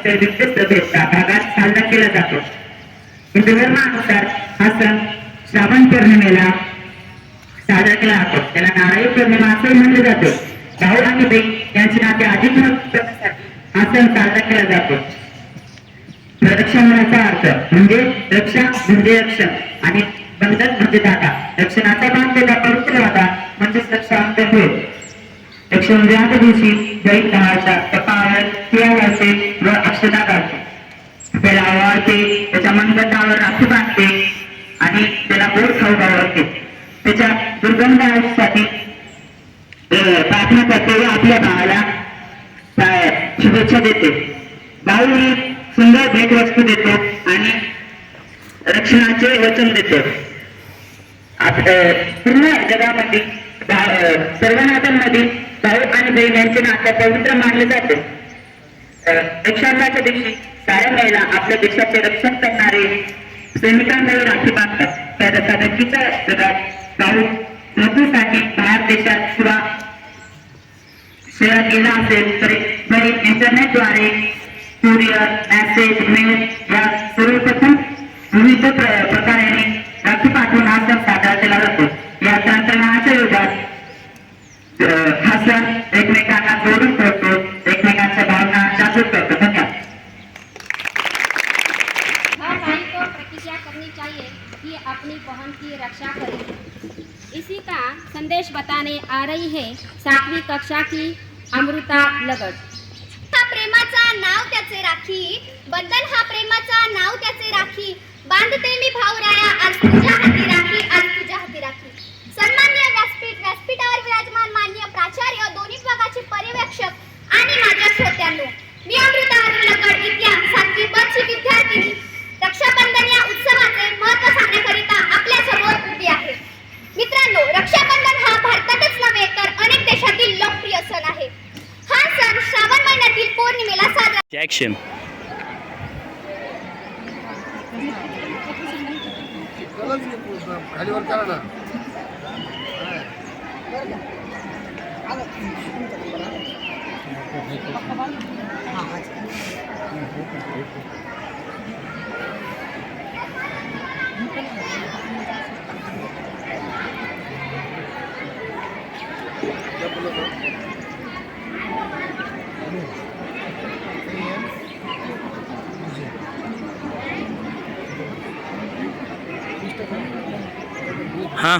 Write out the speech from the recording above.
भागात साजरा केला जातो. हिंदू धर्मानुसार हा सण श्रावण पौर्णिमेला साजरा केला जातो. त्याला नारळी पौर्णिमा असे म्हटले जाते. भाऊ आणि बहीण यांचे नाते अधिक मजबूत करण्यासाठी हा सण साजरा केला जातो. रक्षणाचा अर्थ म्हणजे रक्षा म्हणजे रक्षण आणि बंधन म्हणजे दाता. रक्षणाचा बांधलेला पवित्र दाता म्हणजे रक्षाबंधन होय. रक्षाबंधनाच्या दिवशी बहीण भावाच्या कपाळावर टिळा घालते व अक्षता घालते. त्याला ओवाळते, त्याच्या मनगटावर राखी बांधते आणि त्याला गोड खाऊ घालते. त्याच्या दुर्गंध आयुष्यासाठी प्रार्थना करते व आपल्या भावाला शुभेच्छा देते. भाऊ ही सुंदर भेटवस्तू देतो आणि रक्षणाचे वचन देतो. पूर्ण जगामध्ये सर्व नात्यांमध्ये भाऊ आणि बहीण यांचे नाते पवित्र मानले जाते. रक्षाबंधनाच्या दिवशी साऱ्या महिला आपल्या देशाचे रक्षण करणारे सैनिकांकडे राखी बांधतात. त्या नक्कीच्या जगात भाऊ नोकरीसाठी बाहेर देशात सेवा केला असेल तरी बहीण इंटरनेटद्वारे कुरिअर, मेसेज, मेल या सर्वप्रथम विविध प्रकारे राखी पाठवून हा सण साजरा केला जातो. या तंत्रज्ञानाच्या युगात हा सण एकमेकांना जोडून ठेवतो, एकमेकांच्या भावना जागृत करतो. धन्यवाद. हर भाई को प्रतिज्ञा करनी चाहिए कि अपनी बहन की रक्षा करें. इसी का संदेश बताने आ रही है 7वीं कक्षा की अमृता लगड. हा प्रेमाचा नाव त्याचे राखी, बंधन हा प्रेमाचा नाव त्याचे राखी. बांधते मी भाऊराया आज तुझ्या हाती राखी, आज तुझ्या हाती राखी. सन्माननीय व्यासपीठावर विराजमान माननीय प्राचार्य, दोन्ही विभागाचे पर्यवेक्षक आणि माझ्या श्रोत्यांनो, मी अमृता लगड इतिहास 7वी ब ची विद्यार्थिनी रक्षाबंधन या उत्सवाचे महत्त्व सांगण्याकरिता आपल्या समोर उभी आहे. मित्रांनो, रक्षाबंधन हा भारतातच नव्हे तर अनेक देशातील लोकप्रिय सण आहे. हा सण श्रावण महिन्यातील पौर्णिमेला साजरा ॲक्शन. खालीवर करा ना. हाँ.